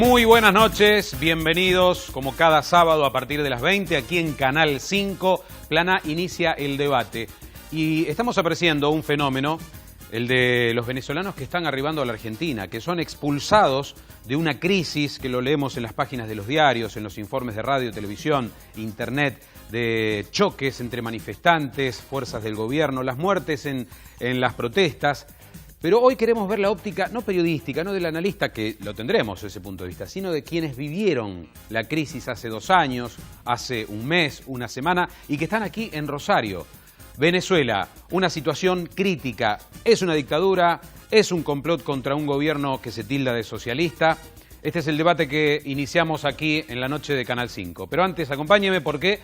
Muy buenas noches, bienvenidos como cada sábado a partir de las 20 aquí en Canal 5. Plan A inicia el debate y estamos apreciando un fenómeno, el de los venezolanos que están arribando a la Argentina, que son expulsados de una crisis que lo leemos en las páginas de los diarios, en los informes de radio, televisión, internet, de choques entre manifestantes, fuerzas del gobierno, las muertes en las protestas. Pero hoy queremos ver la óptica, no periodística, no del analista, que lo tendremos desde ese punto de vista, sino de quienes vivieron la crisis hace 2 años, hace un mes, una semana, y que están aquí en Rosario. Venezuela, una situación crítica. ¿Es una dictadura? ¿Es un complot contra un gobierno que se tilda de socialista? Este es el debate que iniciamos aquí en la noche de Canal 5. Pero antes, acompáñeme porque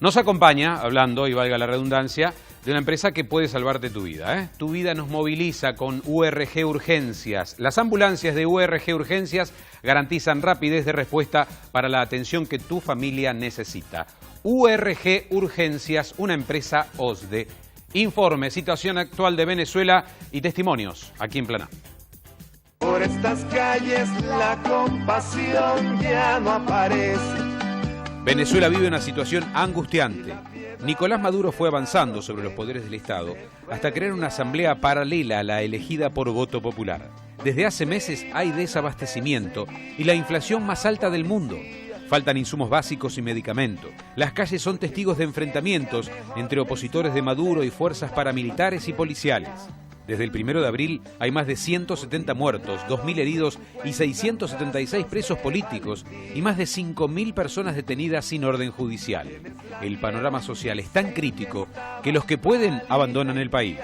nos acompaña, hablando, y valga la redundancia, de una empresa que puede salvarte tu vida. Tu vida nos moviliza con URG Urgencias. Las ambulancias de URG Urgencias garantizan rapidez de respuesta para la atención que tu familia necesita. URG Urgencias, una empresa OSDE. Informe, situación actual de Venezuela y testimonios aquí en Plan A. Por estas calles la compasión ya no aparece. Venezuela vive una situación angustiante. Nicolás Maduro fue avanzando sobre los poderes del Estado hasta crear una asamblea paralela a la elegida por voto popular. Desde hace meses hay desabastecimiento y la inflación más alta del mundo. Faltan insumos básicos y medicamentos. Las calles son testigos de enfrentamientos entre opositores de Maduro y fuerzas paramilitares y policiales. Desde el 1 de abril hay más de 170 muertos, 2.000 heridos y 676 presos políticos y más de 5.000 personas detenidas sin orden judicial. El panorama social es tan crítico que los que pueden abandonan el país.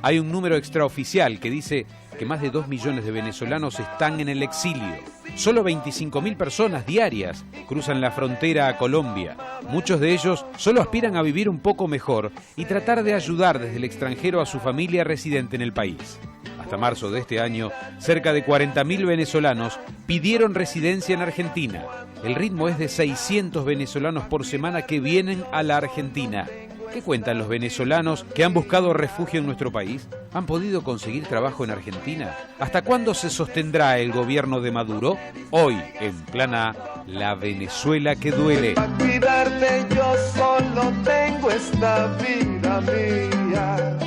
Hay un número extraoficial que dice que más de 2 millones de venezolanos están en el exilio. Solo 25.000 personas diarias cruzan la frontera a Colombia. Muchos de ellos solo aspiran a vivir un poco mejor y tratar de ayudar desde el extranjero a su familia residente en el país. Hasta marzo de este año, cerca de 40.000 venezolanos pidieron residencia en Argentina. El ritmo es de 600 venezolanos por semana que vienen a la Argentina. ¿Qué cuentan los venezolanos que han buscado refugio en nuestro país? ¿Han podido conseguir trabajo en Argentina? ¿Hasta cuándo se sostendrá el gobierno de Maduro? Hoy, en Plan A, la Venezuela que duele. Para cuidarte yo solo tengo esta vida mía.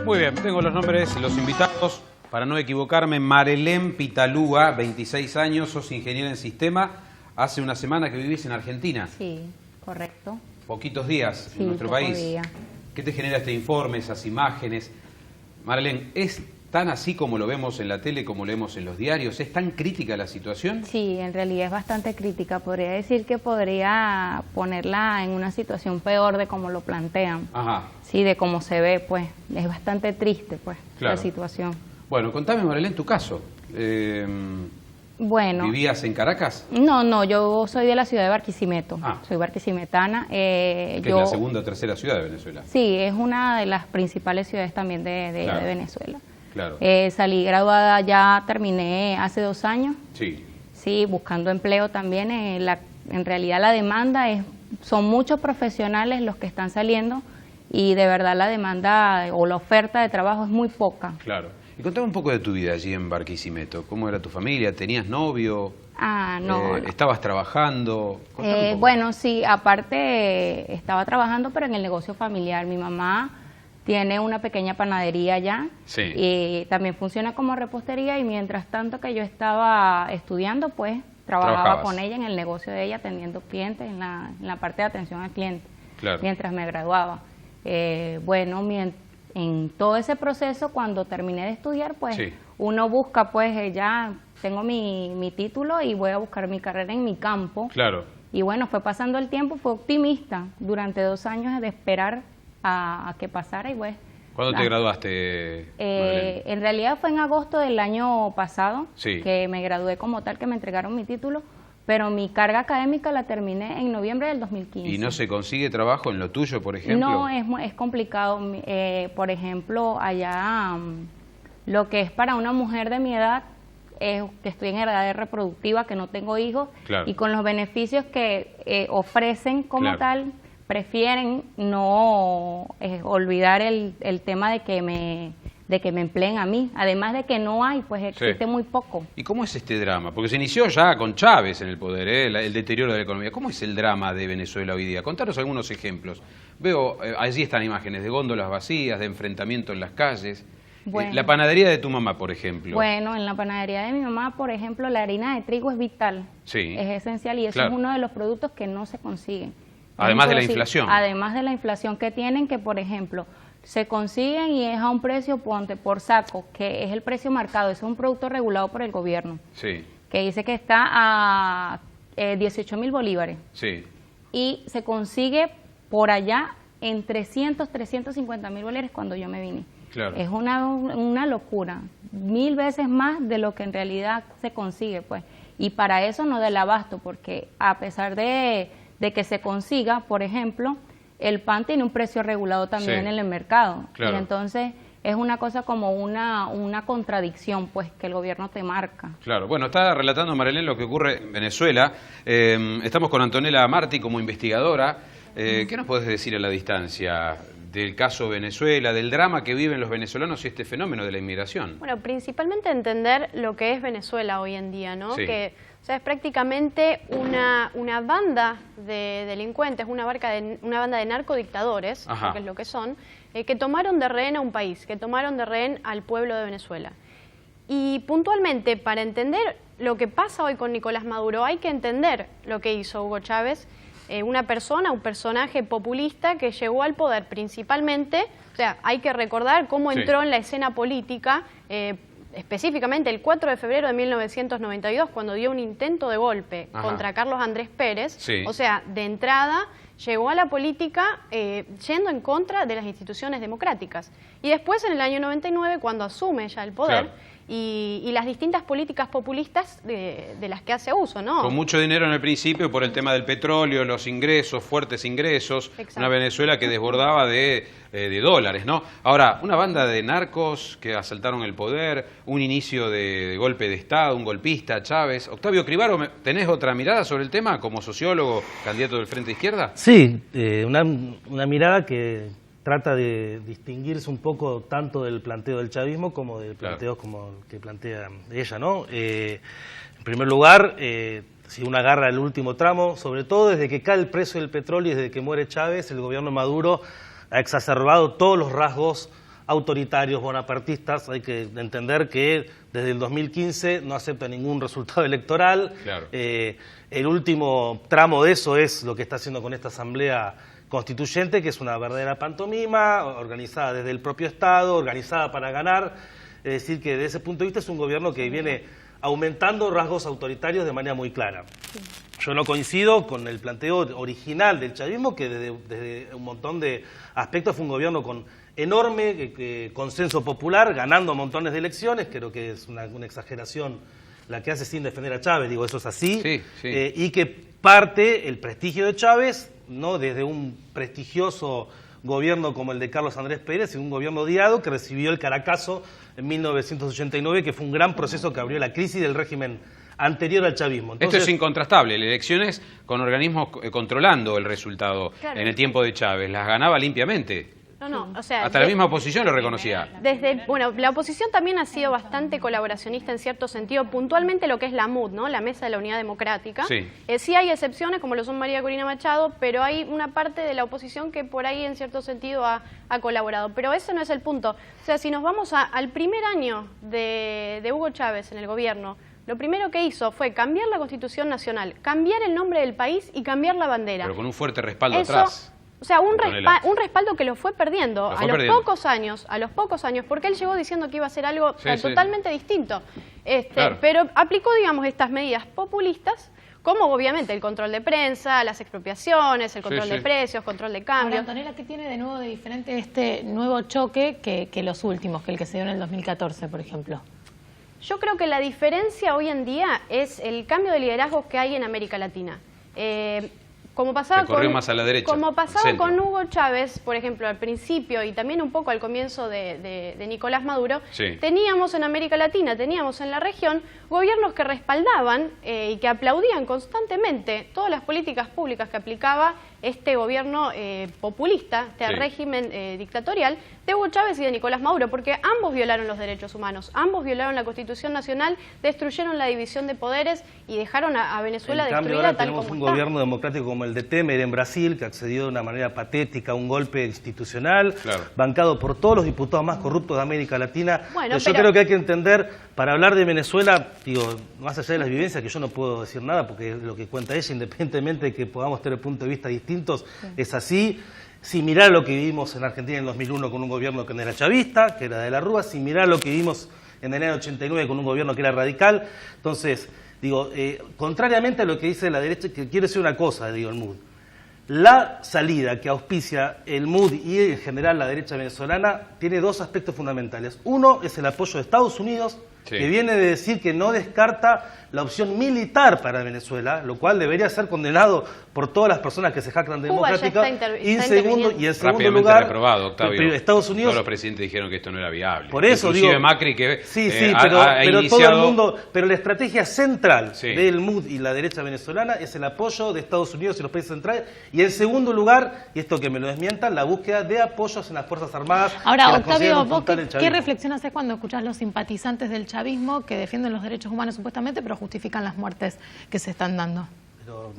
Muy bien, tengo los nombres, los invitados. Para no equivocarme, Marelén Pitalúa, 26 años, sos ingeniera en sistema. Hace una semana que vivís en Argentina. Sí, correcto. Poquitos días Sí, en nuestro poco país. día. ¿Qué te genera este informe, esas imágenes? Marlene, ¿es tan así como lo vemos en la tele, como lo vemos en los diarios? ¿Es tan crítica la situación? Sí, en realidad es bastante crítica. Podría decir que podría ponerla en una situación peor de como lo plantean. Ajá. Sí, de cómo se ve, pues. Es bastante triste, pues, Claro. la situación. Bueno, contame, Marlene, tu caso. Bueno. ¿Vivías en Caracas? No, yo soy de la ciudad de Barquisimeto. Ah. Soy barquisimetana. Que es la segunda o tercera ciudad de Venezuela. Sí, es una de las principales ciudades también de Claro. Venezuela. Claro. Salí graduada, ya terminé hace 2 años. Sí. Sí, buscando empleo también. En realidad la demanda son muchos profesionales los que están saliendo y de verdad la demanda o la oferta de trabajo es muy poca. Claro. Y contame un poco de tu vida allí en Barquisimeto. ¿Cómo era tu familia? ¿Tenías novio? No. ¿Estabas trabajando? Contame un poco. Bueno, sí, aparte estaba trabajando, pero en el negocio familiar. Mi mamá tiene una pequeña panadería allá. Sí. Y también funciona como repostería y mientras tanto que yo estaba estudiando, pues trabajaba Trabajabas. con ella en el negocio de ella atendiendo clientes, en la parte de atención al cliente, Claro. mientras me graduaba. En todo ese proceso, cuando terminé de estudiar, pues Sí. uno busca, pues ya tengo mi título y voy a buscar mi carrera en mi campo. Claro. Y bueno, fue pasando el tiempo, fue optimista durante 2 años de esperar a que pasara y pues... ¿Cuándo te graduaste, Marlene? En realidad fue en agosto del año pasado Sí. que me gradué como tal, que me entregaron mi título, pero mi carga académica la terminé en noviembre del 2015. ¿Y no se consigue trabajo en lo tuyo, por ejemplo? No, es complicado. Por ejemplo, allá lo que es para una mujer de mi edad, que estoy en edad reproductiva, que no tengo hijos, Claro. y con los beneficios que ofrecen como Claro. tal, prefieren no olvidar el tema de de que me empleen a mí. Además de que no hay, pues existe muy poco. ¿Y cómo es este drama? Porque se inició ya con Chávez en el poder, el deterioro de la economía. ¿Cómo es el drama de Venezuela hoy día? Contanos algunos ejemplos. Veo, allí están imágenes de góndolas vacías, de enfrentamiento en las calles. Bueno. La panadería de tu mamá, por ejemplo. Bueno, en la panadería de mi mamá, por ejemplo, la harina de trigo es vital, sí, es esencial y eso es uno de los productos que no se consiguen. Además de la inflación. Además de la inflación que tienen, que por ejemplo, se consiguen y es a un precio, ponte, por saco, que es el precio marcado, es un producto regulado por el gobierno, sí, que dice que está a 18.000 bolívares. Sí. Y se consigue por allá en 300, 350.000 bolívares cuando yo me vine. Claro. Es una locura, 1000 veces más de lo que en realidad se consigue, pues. Y para eso no da el abasto, porque a pesar de que se consiga, por ejemplo, el pan tiene un precio regulado también en el mercado. Claro. Y entonces es una cosa como una contradicción, pues, que el gobierno te marca. Claro. Bueno, está relatando Marilén lo que ocurre en Venezuela. Estamos con Antonella Martí como investigadora. ¿Qué nos podés decir a la distancia del caso Venezuela, del drama que viven los venezolanos y este fenómeno de la inmigración? Bueno, principalmente entender lo que es Venezuela hoy en día, ¿no? Sí. Que, o sea, es prácticamente una banda de delincuentes, una banda de narcodictadores, que es lo que son, que tomaron de rehén a un país, que tomaron de rehén al pueblo de Venezuela. Y puntualmente, para entender lo que pasa hoy con Nicolás Maduro, hay que entender lo que hizo Hugo Chávez, un personaje populista que llegó al poder principalmente, o sea, hay que recordar cómo entró en la escena política, específicamente el 4 de febrero de 1992, cuando dio un intento de golpe contra Carlos Andrés Pérez, o sea, de entrada llegó a la política yendo en contra de las instituciones democráticas. Y después, en el año 99, cuando asume ya el poder, y las distintas políticas populistas de las que hace uso, ¿no? Con mucho dinero en el principio por el tema del petróleo, los ingresos, fuertes ingresos, una Venezuela que desbordaba de dólares, ¿no? Ahora, una banda de narcos que asaltaron el poder, un inicio de golpe de Estado, un golpista, Chávez. Octavio Cribaro, ¿tenés otra mirada sobre el tema como sociólogo, candidato del Frente Izquierda? Sí, una mirada que trata de distinguirse un poco tanto del planteo del chavismo como del planteo como el que plantea ella, ¿no? En primer lugar, si uno agarra el último tramo, sobre todo desde que cae el precio del petróleo y desde que muere Chávez, el gobierno de Maduro ha exacerbado todos los rasgos autoritarios, bonapartistas. Hay que entender que desde el 2015 no acepta ningún resultado electoral. El último tramo de eso es lo que está haciendo con esta asamblea constituyente, que es una verdadera pantomima, organizada desde el propio Estado, organizada para ganar. Es decir, que desde ese punto de vista es un gobierno que viene aumentando rasgos autoritarios de manera muy clara. Yo no coincido con el planteo original del chavismo, que desde un montón de aspectos fue un gobierno con enorme consenso popular, ganando montones de elecciones. Creo que es una exageración la que hace sin defender a Chávez, digo, eso es así, y que parte el prestigio de Chávez, no desde un prestigioso gobierno como el de Carlos Andrés Pérez, sino un gobierno odiado que recibió el Caracazo en 1989, que fue un gran proceso que abrió la crisis del régimen anterior al chavismo. Entonces, esto es incontrastable, elecciones con organismos controlando el resultado en el tiempo de Chávez, las ganaba limpiamente. No, o sea, hasta la misma oposición lo reconocía. Bueno, la oposición también ha sido bastante colaboracionista en cierto sentido, puntualmente lo que es la MUD, ¿no? La Mesa de la Unidad Democrática. Sí hay excepciones, como lo son María Corina Machado, pero hay una parte de la oposición que por ahí en cierto sentido ha colaborado. Pero ese no es el punto. O sea, si nos vamos al primer año de Hugo Chávez en el gobierno, lo primero que hizo fue cambiar la Constitución Nacional, cambiar el nombre del país y cambiar la bandera. Pero con un fuerte respaldo atrás. O sea, un respaldo que lo fue perdiendo a los pocos años, porque él llegó diciendo que iba a hacer algo totalmente distinto. Pero aplicó, digamos, estas medidas populistas, como obviamente el control de prensa, las expropiaciones, el control de precios, control de cambio. Ahora, Antonella, ¿qué tiene de nuevo de diferente este nuevo choque que los últimos, que el que se dio en el 2014, por ejemplo? Yo creo que la diferencia hoy en día es el cambio de liderazgos que hay en América Latina. Como pasaba, más a la derecha, como pasaba con Hugo Chávez, por ejemplo, al principio y también un poco al comienzo de Nicolás Maduro, teníamos en América Latina, teníamos en la región gobiernos que respaldaban y que aplaudían constantemente todas las políticas públicas que aplicaba este gobierno populista, este régimen dictatorial de Hugo Chávez y de Nicolás Maduro, porque ambos violaron los derechos humanos, ambos violaron la Constitución Nacional, destruyeron la división de poderes y dejaron a Venezuela destruida tal como está. Tenemos un gobierno democrático como el de Temer en Brasil, que accedió de una manera patética a un golpe institucional, bancado por todos los diputados más corruptos de América Latina. Bueno, yo creo que hay que entender, para hablar de Venezuela, digo, más allá de las vivencias, que yo no puedo decir nada, porque lo que cuenta ella, independientemente de que podamos tener puntos de vista distintos, es así. Sin mirar lo que vivimos en Argentina en el 2001 con un gobierno que no era chavista, que era de la Rúa, sin mirar lo que vivimos en enero del 89 con un gobierno que era radical. Entonces, digo, contrariamente a lo que dice la derecha, que quiere decir una cosa, digo, el MUD. La salida que auspicia el MUD y en general la derecha venezolana tiene dos aspectos fundamentales. Uno es el apoyo de Estados Unidos, que viene de decir que no descarta la opción militar para Venezuela, lo cual debería ser condenado por todas las personas que se jactan de democrática. Y en segundo lugar, reprobado, Octavio. Estados Unidos. Todos los presidentes dijeron que esto no era viable. Por eso inclusive digo, Macri que pero todo el mundo, pero la estrategia central del MUD y la derecha venezolana es el apoyo de Estados Unidos y los países centrales, y en segundo lugar, y esto que me lo desmientan, la búsqueda de apoyos en las Fuerzas Armadas. Ahora, Octavio, ¿vos qué reflexión haces cuando escuchás los simpatizantes del chavismo que defienden los derechos humanos supuestamente, pero justifican las muertes que se están dando? Pero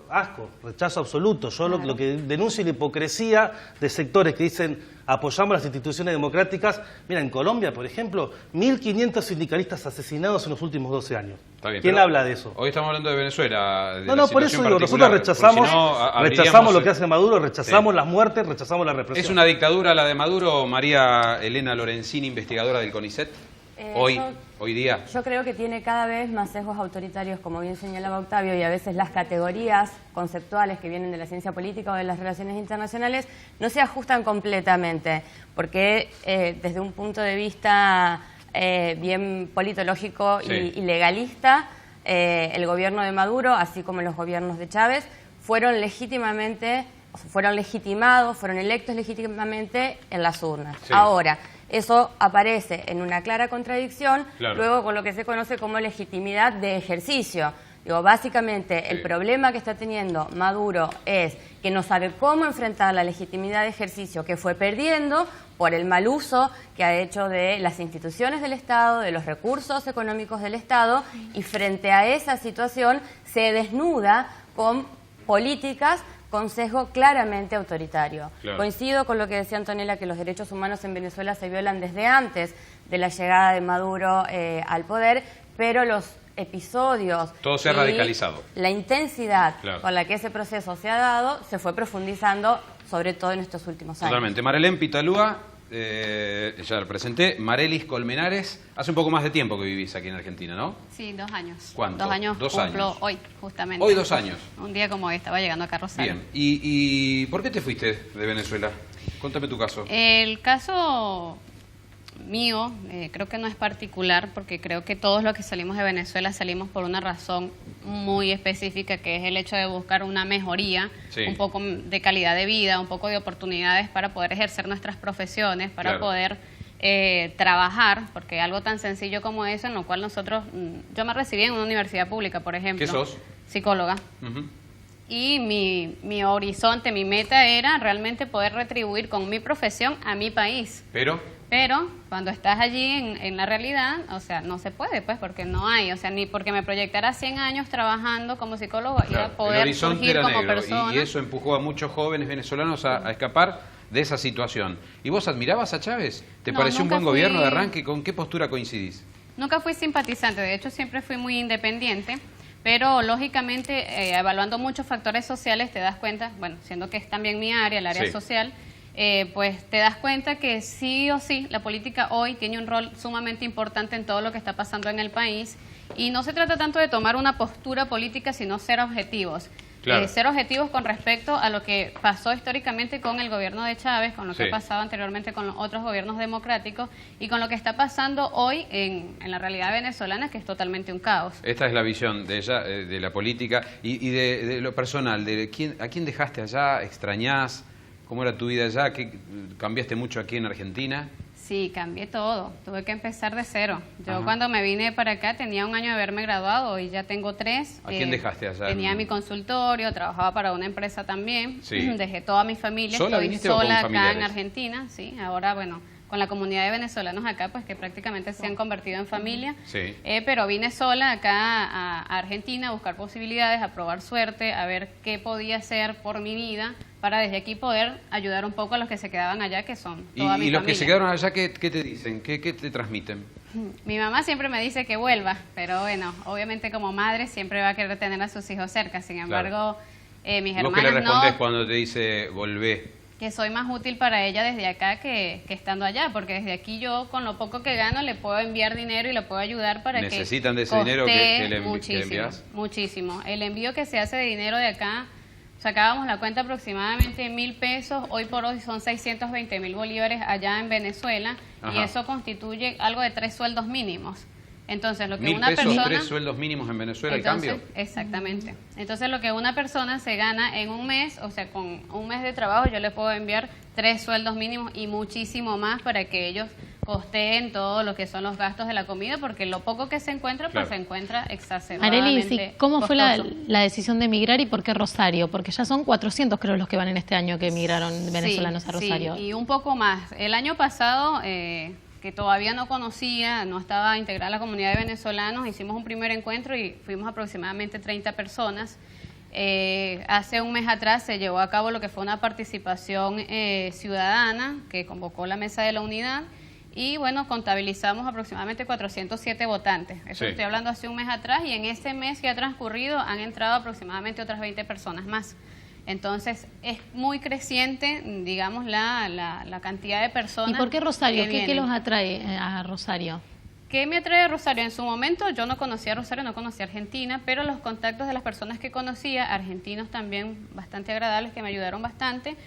asco, rechazo absoluto. Yo lo que denuncio es la hipocresía de sectores que dicen apoyamos las instituciones democráticas. Mira, en Colombia, por ejemplo, 1.500 sindicalistas asesinados en los últimos 12 años. Bien, ¿quién habla de eso? Hoy estamos hablando de Venezuela. No, por eso digo, nosotros rechazamos lo que hace Maduro, rechazamos las muertes, rechazamos la represión. ¿Es una dictadura la de Maduro, María Elena Lorenzini, investigadora del CONICET? Hoy día. Yo creo que tiene cada vez más sesgos autoritarios, como bien señalaba Octavio, y a veces las categorías conceptuales que vienen de la ciencia política o de las relaciones internacionales no se ajustan completamente, porque desde un punto de vista bien politológico y legalista, el gobierno de Maduro, así como los gobiernos de Chávez, fueron legitimados, fueron electos legítimamente en las urnas. Ahora, eso aparece en una clara contradicción, luego con lo que se conoce como legitimidad de ejercicio. Digo, básicamente el problema que está teniendo Maduro es que no sabe cómo enfrentar la legitimidad de ejercicio que fue perdiendo por el mal uso que ha hecho de las instituciones del Estado, de los recursos económicos del Estado, y frente a esa situación se desnuda con políticas con sesgo claramente autoritario. Coincido con lo que decía Antonella, que los derechos humanos en Venezuela se violan desde antes de la llegada de Maduro al poder, pero los episodios... Todo se ha radicalizado. La intensidad con la que ese proceso se ha dado se fue profundizando, sobre todo en estos últimos años. Totalmente. Marilén Pitalúa, ya la presenté. Marelis Colmenares, hace un poco más de tiempo que vivís aquí en Argentina, ¿no? Sí, 2 años. ¿Cuánto? 2 años. 2 cumplo años. Hoy, justamente. Hoy 2 años. Un día como hoy, estaba llegando acá a Rosario. Bien. ¿Y por qué te fuiste de Venezuela? Contame tu caso. El caso mío creo que no es particular, porque creo que todos los que salimos de Venezuela salimos por una razón muy específica, que es el hecho de buscar una mejoría, un poco de calidad de vida, un poco de oportunidades para poder ejercer nuestras profesiones, para poder trabajar, porque algo tan sencillo como eso, en lo cual nosotros, yo me recibí en una universidad pública, por ejemplo. ¿Qué sos? Psicóloga. Y mi horizonte, mi meta era realmente poder retribuir con mi profesión a mi país. Pero cuando estás allí en la realidad, o sea, no se puede, pues, porque no hay, o sea, ni porque me proyectara 100 años trabajando como psicólogo iba a poder surgir como persona. Y eso empujó a muchos jóvenes venezolanos a escapar de esa situación. ¿Y vos admirabas a Chávez? ¿Te pareció un buen gobierno de arranque? ¿Con qué postura coincidís? Nunca fui simpatizante, de hecho siempre fui muy independiente, pero lógicamente evaluando muchos factores sociales te das cuenta, bueno, siendo que es también mi área, el área social, pues te das cuenta que sí o sí la política hoy tiene un rol sumamente importante en todo lo que está pasando en el país, y no se trata tanto de tomar una postura política, sino ser objetivos. ser objetivos con respecto a lo que pasó históricamente con el gobierno de Chávez, con lo que ha pasado anteriormente con los otros gobiernos democráticos y con lo que está pasando hoy en la realidad venezolana, que es totalmente un caos. Esta es la visión de ella, de la política y de lo personal. ¿A quién dejaste allá? ¿Extrañás? ¿Cómo era tu vida allá? ¿Cambiaste mucho aquí en Argentina? Sí, cambié todo. Tuve que empezar de cero. Yo cuando me vine para acá tenía 1 año de haberme graduado y ya tengo 3. ¿A quién dejaste allá? Tenía mi consultorio, trabajaba para una empresa también. Sí. Dejé toda mi familia. ¿Sola Estoy viniste o con sola acá familiares? en Argentina. Sí, ahora bueno, con la comunidad de venezolanos acá, pues que prácticamente se han convertido en familia. Sí. Pero vine sola acá a Argentina a buscar posibilidades, a probar suerte, a ver qué podía hacer por mi vida, para desde aquí poder ayudar un poco a los que se quedaban allá, que son toda mi familia. ¿Y los que se quedaron allá, qué te dicen? ¿Qué te transmiten? Mi mamá siempre me dice que vuelva, pero bueno, obviamente como madre siempre va a querer tener a sus hijos cerca. Sin embargo, mis hermanas no. ¿Vos qué le respondés cuando te dice volvé? Que soy más útil para ella desde acá que estando allá, porque desde aquí yo con lo poco que gano le puedo enviar dinero y le puedo ayudar para ¿Necesitan de ese dinero que le envías? Muchísimo. El envío que se hace de dinero de acá, sacábamos la cuenta aproximadamente 1.000 pesos, hoy por hoy son 620.000 bolívares allá en Venezuela, y eso constituye algo de 3 sueldos mínimos. Entonces, lo que una persona... 3 sueldos mínimos en Venezuela, el cambio. Exactamente. Entonces, lo que una persona se gana en un mes, o sea, con un mes de trabajo, yo le puedo enviar 3 sueldos mínimos y muchísimo más para que ellos costeen todo lo que son los gastos de la comida, porque lo poco que se encuentra, pues se encuentra exacerbadamente Arelis, ¿cómo fue la decisión de emigrar y por qué Rosario? Porque ya son 400, creo, los que van en este año que emigraron venezolanos a Rosario. Sí, y un poco más. El año pasado... que todavía no conocía, no estaba integrada la comunidad de venezolanos, hicimos un primer encuentro y fuimos aproximadamente 30 personas. Hace un mes atrás se llevó a cabo lo que fue una participación ciudadana que convocó la Mesa de la Unidad y bueno, contabilizamos aproximadamente 407 votantes. Eso estoy hablando hace un mes atrás y en este mes que ha transcurrido han entrado aproximadamente otras 20 personas más. Entonces, es muy creciente, digamos, la cantidad de personas. ¿Y por qué Rosario? ¿Qué los atrae a Rosario? ¿Qué me atrae a Rosario? En su momento yo no conocía a Rosario, no conocía a Argentina, pero los contactos de las personas que conocía, argentinos también bastante agradables, que me ayudaron bastante,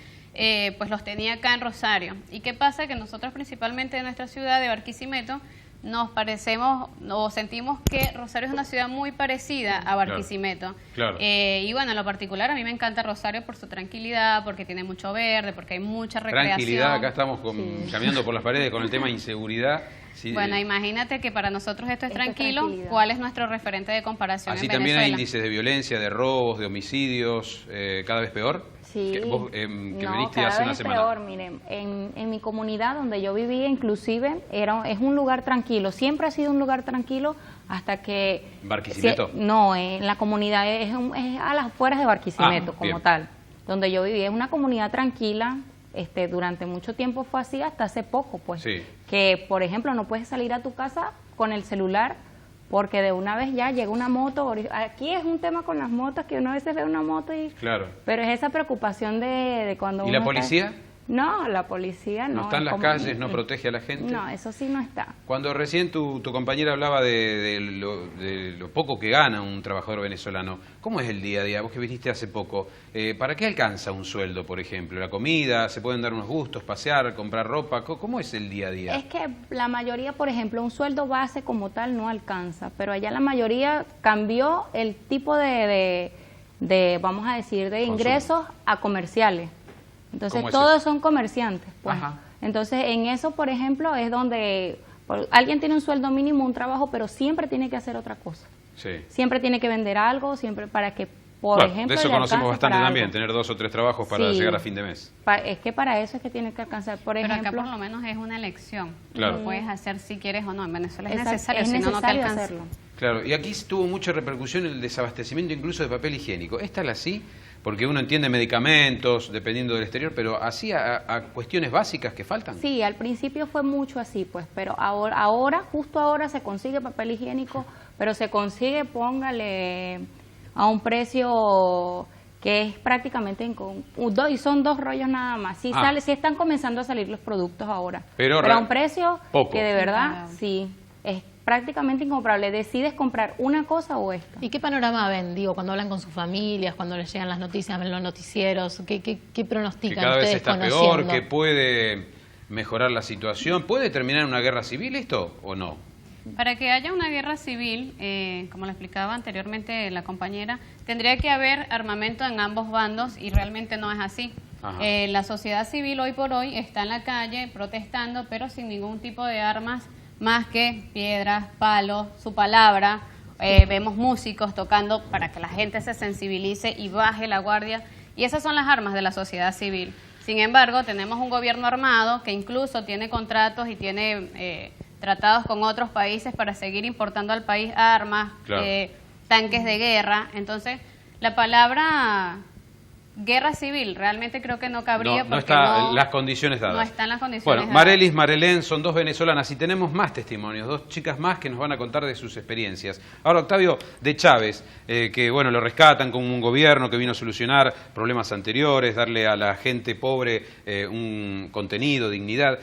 pues los tenía acá en Rosario. ¿Y qué pasa? Que nosotros principalmente en nuestra ciudad de Barquisimeto, nos parecemos o sentimos que Rosario es una ciudad muy parecida a Barquisimeto. Claro. Y bueno, en lo particular a mí me encanta Rosario por su tranquilidad, porque tiene mucho verde, porque hay mucha recreación. Tranquilidad, acá estamos caminando por las paredes con el tema inseguridad. Sí, bueno, imagínate que para nosotros esto es tranquilo. ¿Cuál es nuestro referente de comparación así en también Venezuela? hay índices de violencia, de robos, de homicidios, cada vez peor. Sí, vos, que viniste hace una semana. Peor, miren, en mi comunidad donde yo vivía, inclusive, es un lugar tranquilo, siempre ha sido un lugar tranquilo hasta que... ¿Barquisimeto? No, en la comunidad, es a las afueras de Barquisimeto como tal, donde yo vivía, es una comunidad tranquila, durante mucho tiempo fue así, hasta hace poco, pues, que, por ejemplo, no puedes salir a tu casa con el celular, porque de una vez ya llega una moto. Aquí es un tema con las motos, que uno a veces ve una moto y... Claro. Pero es esa preocupación de cuando ¿Y uno la policía? No, la policía no. ¿No está en las calles, no protege a la gente? No, eso sí no está. Cuando recién tu compañera hablaba de lo poco que gana un trabajador venezolano, ¿cómo es el día a día? Vos que viniste hace poco, ¿para qué alcanza un sueldo, por ejemplo? ¿La comida? ¿Se pueden dar unos gustos? ¿Pasear? ¿Comprar ropa? ¿Cómo es el día a día? Es que la mayoría, por ejemplo, un sueldo base como tal no alcanza, pero allá la mayoría cambió el tipo de vamos a decir, de ingresos a comerciales. Entonces todos son comerciantes, pues. Entonces en eso, por ejemplo, es donde alguien tiene un sueldo mínimo, un trabajo, pero siempre tiene que hacer otra cosa. Siempre tiene que vender algo, siempre para que, por ejemplo, de eso conocemos bastante también, tener 2 o 3 trabajos para llegar a fin de mes. Es que para eso es que tiene que alcanzar, por ejemplo. Pero acá por lo menos es una elección. Claro. Lo puedes hacer si quieres o no. En Venezuela es necesario, si no, no te alcanza. Hacerlo. Claro, y aquí tuvo mucha repercusión el desabastecimiento incluso de papel higiénico. ¿Es tal así? Porque uno entiende medicamentos, dependiendo del exterior, pero así a cuestiones básicas que faltan. Sí, al principio fue mucho así, pues, pero ahora, justo ahora se consigue papel higiénico, pero se consigue, póngale, a un precio que es prácticamente y son 2 rollos nada más. Sí, sí están comenzando a salir los productos ahora, pero a un precio poco. Que de verdad, sí, prácticamente incomparable. Decides comprar una cosa o esta. ¿Y qué panorama ven? Digo, cuando hablan con sus familias, cuando les llegan las noticias, ven los noticieros, ¿qué pronostican? Que cada vez está conociendo? peor, que puede mejorar la situación. ¿Puede terminar una guerra civil esto o no? Para que haya una guerra civil, como lo explicaba anteriormente la compañera, tendría que haber armamento en ambos bandos y realmente no es así. La sociedad civil hoy por hoy está en la calle protestando, pero sin ningún tipo de armas más que piedras, palos, su palabra. Vemos músicos tocando para que la gente se sensibilice y baje la guardia. Y esas son las armas de la sociedad civil. Sin embargo, tenemos un gobierno armado que incluso tiene contratos y tiene tratados con otros países para seguir importando al país armas, claro, tanques de guerra. Entonces, la palabra guerra civil realmente creo que no cabría, no porque está las condiciones dadas. No están las condiciones dadas. Marelis, Marelén son dos venezolanas y tenemos más testimonios, dos chicas más que nos van a contar de sus experiencias. Ahora, Octavio, de Chávez, que bueno, lo rescatan como un gobierno que vino a solucionar problemas anteriores, darle a la gente pobre un contenido, dignidad.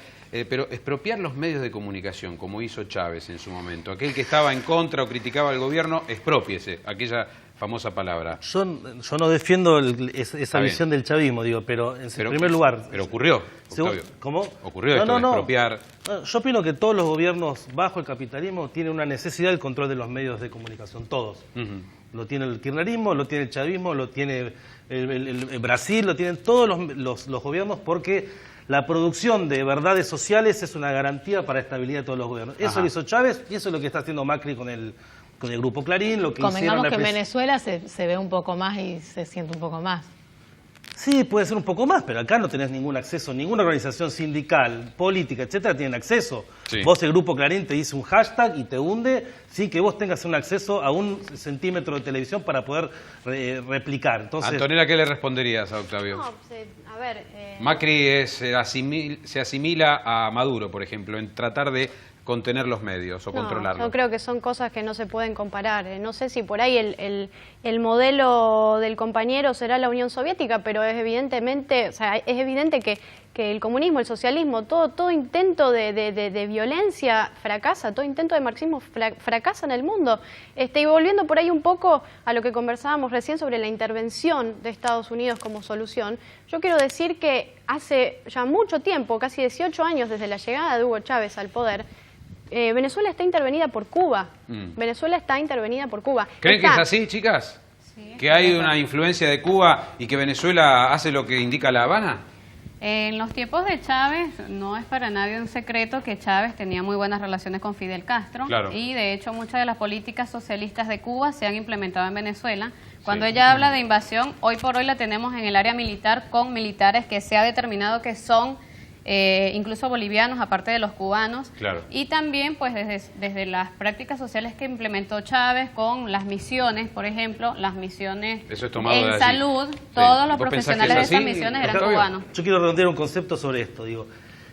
Pero expropiar los medios de comunicación, como hizo Chávez en su momento, aquel que estaba en contra o criticaba al gobierno, exprópiese, aquella famosa palabra. Yo no defiendo esa visión del chavismo, digo, pero en primer lugar... Pero ocurrió, Octavio. ¿Cómo? Ocurrió esto de expropiar... Yo opino que todos los gobiernos bajo el capitalismo tienen una necesidad del control de los medios de comunicación, todos. Lo tiene el kirchnerismo, lo tiene el chavismo, lo tiene el Brasil, lo tienen todos los gobiernos, porque la producción de verdades sociales es una garantía para la estabilidad de todos los gobiernos. Eso lo hizo Chávez y eso es lo que está haciendo Macri con el Grupo Clarín, lo que convengamos que en Venezuela se ve un poco más y se siente un poco más. Sí, puede ser un poco más, pero acá no tenés ningún acceso, ninguna organización sindical, política, etcétera, tienen acceso. Sí. Vos, el Grupo Clarín, te dice un hashtag y te hunde sin que vos tengas un acceso a 1 centímetro de televisión para poder replicar. Entonces, Antonella, ¿qué le responderías a Octavio? No, a ver... Macri se asimila a Maduro, por ejemplo, en tratar de contener los medios o controlarlos. Yo creo que son cosas que no se pueden comparar. No sé si por ahí el modelo del compañero será la Unión Soviética, pero es evidentemente, es evidente que el comunismo, el socialismo, todo intento de violencia fracasa, todo intento de marxismo fracasa en el mundo. Y volviendo por ahí un poco a lo que conversábamos recién sobre la intervención de Estados Unidos como solución, yo quiero decir que hace ya mucho tiempo, casi 18 años desde la llegada de Hugo Chávez al poder, Venezuela está intervenida por Cuba. Venezuela está intervenida por Cuba. ¿Creen que es así, chicas? Sí, ¿que hay una influencia de Cuba y que Venezuela hace lo que indica La Habana? En los tiempos de Chávez, no es para nadie un secreto que Chávez tenía muy buenas relaciones con Fidel Castro. Claro. Y de hecho muchas de las políticas socialistas de Cuba se han implementado en Venezuela. Cuando ella habla de invasión, hoy por hoy la tenemos en el área militar con militares que se ha determinado que son incluso bolivianos, aparte de los cubanos. Claro. Y también pues desde las prácticas sociales que implementó Chávez con las misiones, por ejemplo, las misiones en salud, todos los profesionales de esas misiones eran cubanos. Yo quiero redondear un concepto sobre esto, digo.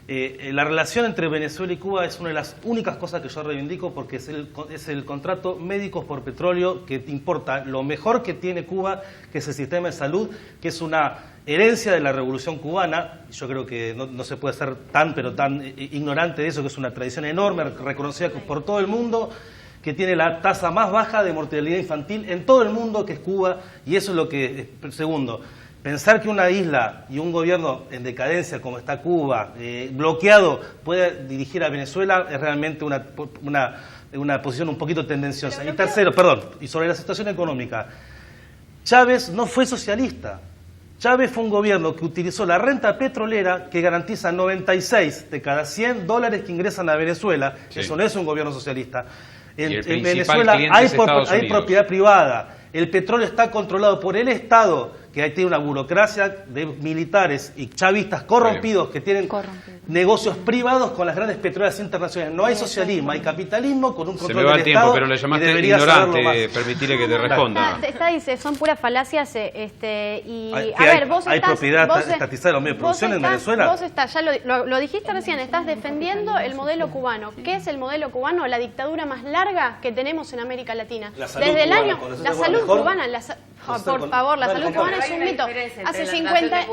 La relación entre Venezuela y Cuba es una de las únicas cosas que yo reivindico, porque es el contrato médicos por petróleo que te importa lo mejor que tiene Cuba, que es el sistema de salud, que es una herencia de la Revolución Cubana. Yo creo que no se puede ser tan ignorante de eso, que es una tradición enorme, reconocida por todo el mundo, que tiene la tasa más baja de mortalidad infantil en todo el mundo, que es Cuba, y eso es lo que... Segundo, pensar que una isla y un gobierno en decadencia como está Cuba, bloqueado, puede dirigir a Venezuela es realmente una posición un poquito tendenciosa. Y tercero, y sobre la situación económica, Chávez no fue socialista. Chávez fue un gobierno que utilizó la renta petrolera que garantiza 96 de cada 100 dólares que ingresan a Venezuela. Sí. Eso no es un gobierno socialista. En Venezuela hay propiedad privada. El petróleo está controlado por el Estado, que ahí tiene una burocracia de militares y chavistas corrompidos que tienen negocios privados con las grandes petroleras internacionales. No hay socialismo, hay capitalismo con un control del Estado. Se me va el tiempo, pero le llamaste ignorante, permitirle que te responda. Dice, son puras falacias. ¿Hay propiedad estatizada de los medios de producción en Venezuela? Vos ya lo dijiste recién, estás defendiendo el modelo cubano. ¿Qué es el modelo cubano? La dictadura más larga que tenemos en América Latina. La salud cubana, por favor, la salud cubana es un mito. Hace 50,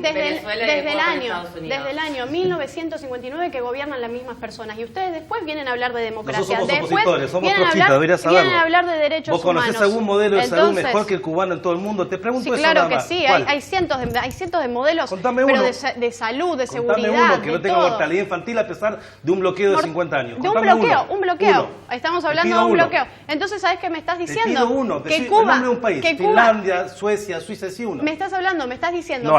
desde el año 1959 que gobiernan las mismas personas. Y ustedes después vienen a hablar de democracia. Después vienen a hablar de derechos humanos. ¿Vos conocés algún modelo de salud mejor que el cubano en todo el mundo? Te pregunto eso claro nada que más. sí, hay cientos de modelos, pero de salud, de seguridad, uno que no tenga mortalidad infantil a pesar de un bloqueo de 50 años. De un bloqueo. Estamos hablando de un bloqueo. Entonces, ¿sabes qué me estás diciendo? Te pido uno. Que Cuba, un país. Finlandia, Suecia, Suiza, sí uno. Me estás diciendo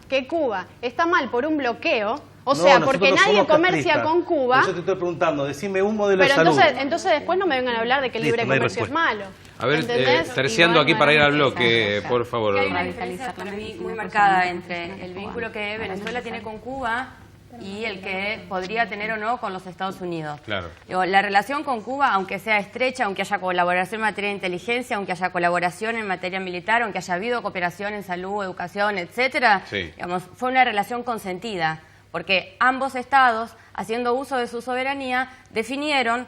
que Cuba está mal por un bloqueo. O sea, porque nadie comercia con Cuba. Yo te estoy preguntando, decime un modelo de salud. Entonces después no me vengan a hablar de que el libre comercio es malo. A ver, terciando aquí para ir al bloque, por favor. Hay una diferencia para mí muy marcada entre el vínculo que Venezuela tiene con Cuba y el que podría tener o no con los Estados Unidos. Claro. La relación con Cuba, aunque sea estrecha, aunque haya colaboración en materia de inteligencia, aunque haya colaboración en materia militar, aunque haya habido cooperación en salud, educación, etcétera, digamos, fue una relación consentida, porque ambos estados, haciendo uso de su soberanía, definieron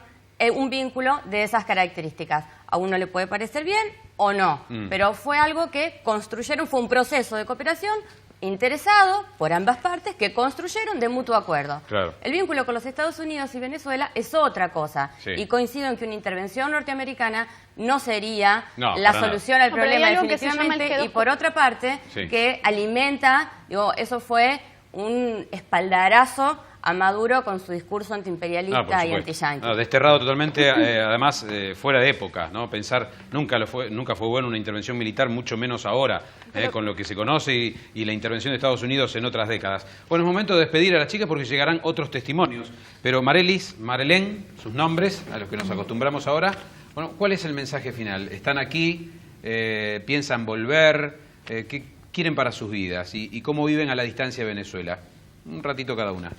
un vínculo de esas características. A uno le puede parecer bien o no, pero fue algo que construyeron, fue un proceso de cooperación interesado por ambas partes que construyeron de mutuo acuerdo. Claro. El vínculo con los Estados Unidos y Venezuela es otra cosa. Y coincido en que una intervención norteamericana no sería la solución al problema definitivamente. Y por otra parte, que alimenta, eso fue un espaldarazo a Maduro con su discurso antiimperialista y antiyanqui. Desterrado totalmente, además fuera de época, ¿no? Pensar nunca fue bueno una intervención militar, mucho menos ahora, con lo que se conoce y la intervención de Estados Unidos en otras décadas. Bueno, es momento de despedir a las chicas porque llegarán otros testimonios. Pero Marelis, Marelén, sus nombres, a los que nos acostumbramos ahora. Bueno, ¿cuál es el mensaje final? ¿Están aquí? ¿Piensan volver? ¿Qué quieren para sus vidas? ¿Y cómo viven a la distancia de Venezuela? Un ratito cada una.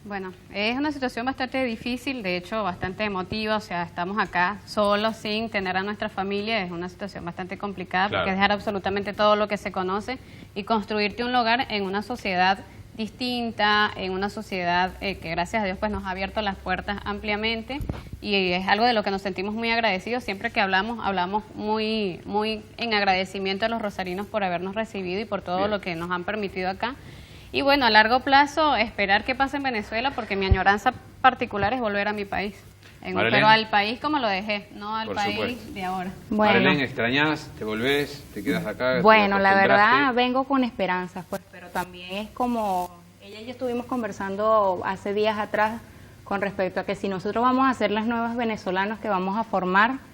Bueno, es una situación bastante difícil, de hecho bastante emotiva, o sea, estamos acá solos sin tener a nuestra familia, es una situación bastante complicada porque es dejar absolutamente todo lo que se conoce y construirte un lugar en una sociedad distinta, en una sociedad que gracias a Dios pues nos ha abierto las puertas ampliamente y es algo de lo que nos sentimos muy agradecidos. Siempre que hablamos muy en agradecimiento a los rosarinos por habernos recibido y por todo lo que nos han permitido acá. Y bueno, a largo plazo, esperar que pase en Venezuela, porque mi añoranza particular es volver a mi país. Pero al país como lo dejé, no al país de ahora. Bueno. Marelén, ¿extrañás? ¿Te volvés? ¿Te quedas acá? Bueno, la verdad vengo con esperanzas, pues, pero también es como, ella y yo estuvimos conversando hace días atrás con respecto a que si nosotros vamos a ser las nuevas venezolanos que vamos a formar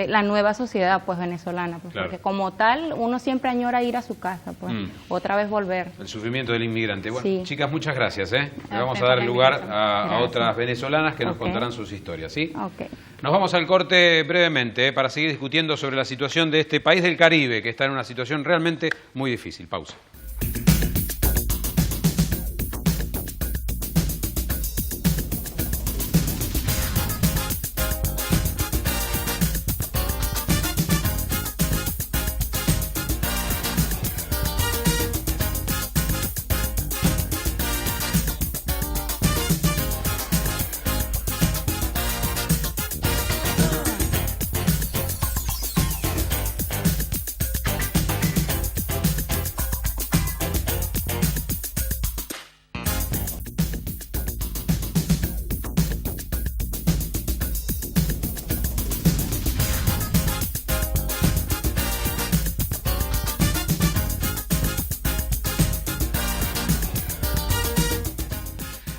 la nueva sociedad pues venezolana, pues, porque como tal uno siempre añora ir a su casa, pues otra vez volver. El sufrimiento del inmigrante. Bueno, chicas, muchas gracias. Le vamos a dar lugar a otras venezolanas que nos contarán sus historias, ¿sí? Nos vamos al corte brevemente para seguir discutiendo sobre la situación de este país del Caribe, que está en una situación realmente muy difícil. Pausa.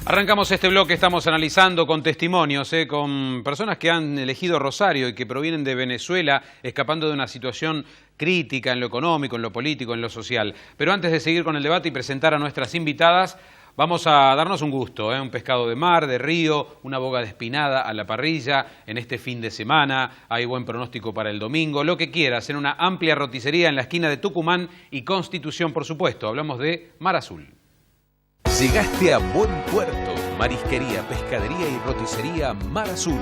Arrancamos este bloque, estamos analizando con testimonios, con personas que han elegido Rosario y que provienen de Venezuela, escapando de una situación crítica en lo económico, en lo político, en lo social. Pero antes de seguir con el debate y presentar a nuestras invitadas, vamos a darnos un gusto, un pescado de mar, de río, una boga de espinada a la parrilla en este fin de semana, hay buen pronóstico para el domingo, lo que quieras, en una amplia roticería en la esquina de Tucumán y Constitución, por supuesto. Hablamos de Mar Azul. Llegaste a buen puerto, marisquería, pescadería y roticería Mar Azul,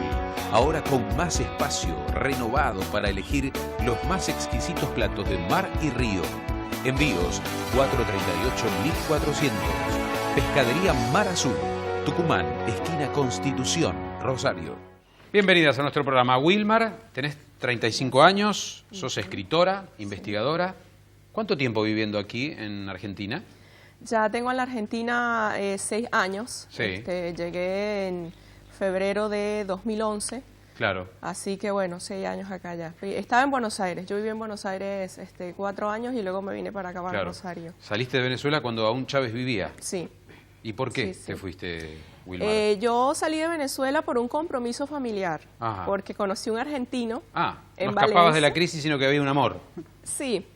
ahora con más espacio, renovado para elegir los más exquisitos platos de mar y río. Envíos 438-1400. Pescadería Mar Azul, Tucumán, esquina Constitución, Rosario. Bienvenidas a nuestro programa. Wilmar, tenés 35 años, sos escritora, investigadora. ¿Cuánto tiempo viviendo aquí en Argentina? Ya tengo en la Argentina 6 años. Sí. Llegué en febrero de 2011. Claro. Así que bueno, 6 años acá ya. Estaba en Buenos Aires. Yo viví en Buenos Aires 4 años y luego me vine para acá, para Rosario. ¿Saliste de Venezuela cuando aún Chávez vivía? Sí. ¿Y por qué te fuiste, Wilmar? Yo salí de Venezuela por un compromiso familiar. Ajá. Porque conocí un argentino. No en escapabas Valencia. de la crisis, sino que había un amor. Sí.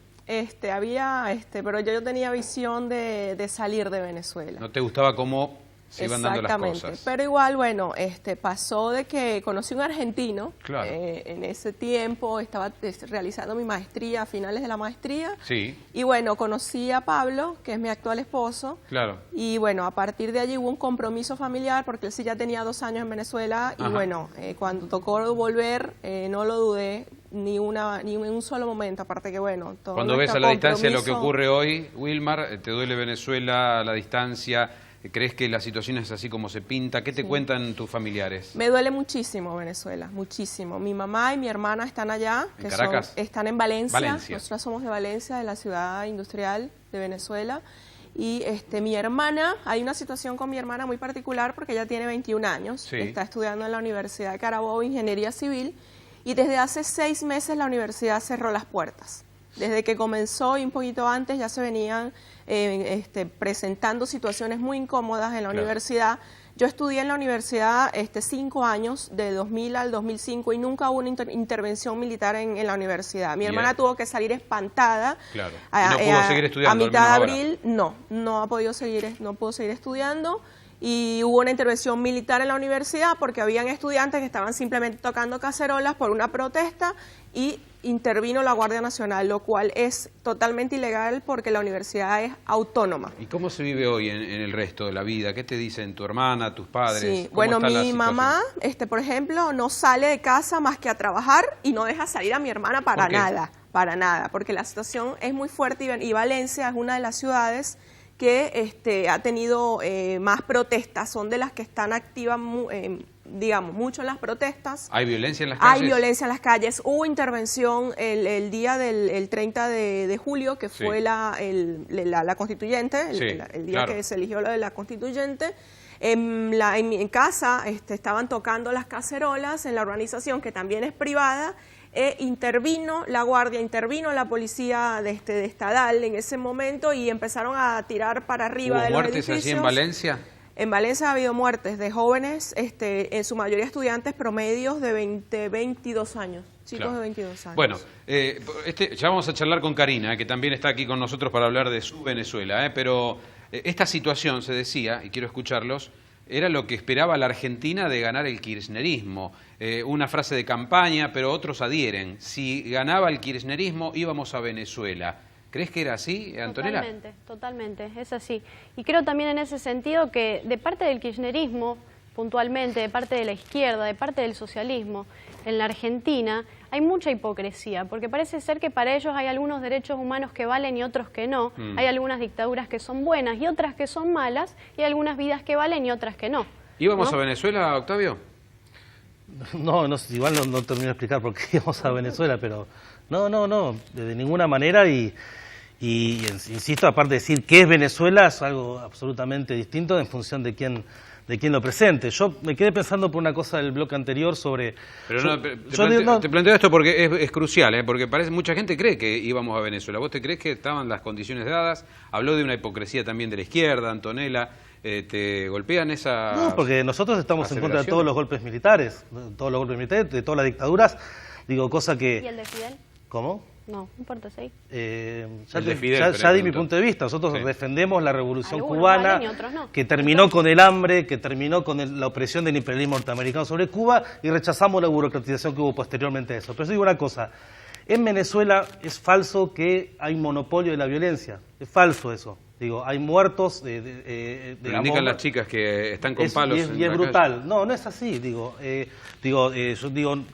Pero yo tenía visión de salir de Venezuela. ¿No te gustaba cómo se iban dando las cosas? Exactamente, pero igual, bueno, pasó de que conocí un argentino. Claro. En ese tiempo estaba realizando mi maestría, a finales de la maestría. Sí. Y bueno, conocí a Pablo, que es mi actual esposo. Claro. Y bueno, a partir de allí hubo un compromiso familiar, porque él sí ya tenía 2 años en Venezuela. Ajá. Y bueno, cuando tocó volver, no lo dudé. Ni en un solo momento, aparte que bueno... Todo cuando ves a la distancia lo que ocurre hoy, Wilmar, ¿te duele Venezuela, la distancia? ¿Crees que la situación es así como se pinta? ¿Qué te cuentan tus familiares? Me duele muchísimo Venezuela, muchísimo. Mi mamá y mi hermana están allá. ¿En Caracas? Están en Valencia. Nosotras somos de Valencia, de la ciudad industrial de Venezuela. Y mi hermana, hay una situación con mi hermana muy particular porque ella tiene 21 años. Sí. Está estudiando en la Universidad de Carabobo Ingeniería Civil. Y desde hace 6 meses la universidad cerró las puertas. Desde que comenzó y un poquito antes ya se venían presentando situaciones muy incómodas en la universidad. Yo estudié en la universidad 5 años, de 2000 al 2005, y nunca hubo una intervención militar en la universidad. Mi hermana tuvo que salir espantada. Claro. ¿Y no pudo seguir estudiando? A mitad de abril, no pudo seguir estudiando. Y hubo una intervención militar en la universidad porque habían estudiantes que estaban simplemente tocando cacerolas por una protesta y intervino la Guardia Nacional, lo cual es totalmente ilegal porque la universidad es autónoma. ¿Y cómo se vive hoy en el resto de la vida? ¿Qué te dicen tu hermana, tus padres? Sí, bueno, mi mamá, por ejemplo, no sale de casa más que a trabajar y no deja salir a mi hermana para nada, porque la situación es muy fuerte y Valencia es una de las ciudades que ha tenido más protestas, son de las que están activas, mucho en las protestas. ¿Hay violencia en las calles? Hay violencia en las calles. Hubo intervención el día del 30 de julio, que fue la constituyente, el día que se eligió la constituyente. En casa estaban tocando las cacerolas en la urbanización, que también es privada. Intervino la guardia, intervino la policía de estadal en ese momento y empezaron a tirar para arriba de los edificios. ¿Hubo muertes así en Valencia? En Valencia ha habido muertes de jóvenes, en su mayoría estudiantes promedios de 22 años, chicos de 22 años. Bueno, ya vamos a charlar con Karina, que también está aquí con nosotros para hablar de su Venezuela, pero esta situación, se decía, y quiero escucharlos, era lo que esperaba la Argentina de ganar el kirchnerismo. Una frase de campaña, pero otros adhieren. Si ganaba el kirchnerismo, íbamos a Venezuela. ¿Crees que era así, Antonella? Totalmente, es así. Y creo también en ese sentido que de parte del kirchnerismo, puntualmente, de parte de la izquierda, de parte del socialismo, en la Argentina hay mucha hipocresía, porque parece ser que para ellos hay algunos derechos humanos que valen y otros que no, hay algunas dictaduras que son buenas y otras que son malas, y hay algunas vidas que valen y otras que no. ¿Íbamos a Venezuela, Octavio? No, igual no termino de explicar por qué íbamos a Venezuela, pero no, de ninguna manera, y insisto, aparte de decir qué es Venezuela, es algo absolutamente distinto en función de quién lo presente. Yo me quedé pensando por una cosa del bloque anterior sobre... Pero te planteo esto porque es crucial, porque mucha gente cree que íbamos a Venezuela. ¿Vos te crees que estaban las condiciones dadas? Habló de una hipocresía también de la izquierda, Antonella. ¿Te golpean esa...? No, porque nosotros estamos en contra de todos los golpes militares, de todas las dictaduras. Digo, cosa que... ¿Y el de Fidel? ¿Cómo? No importa, sí. Ya di mi punto de vista. Nosotros defendemos la revolución cubana, que terminó con el hambre, que terminó con la opresión del imperialismo norteamericano sobre Cuba, y rechazamos la burocratización que hubo posteriormente a eso. Pero digo una cosa, en Venezuela es falso que hay monopolio de la violencia, es falso eso. Digo, hay muertos pero indican las chicas que están con palos y es brutal. Calle. No es así. Yo digo,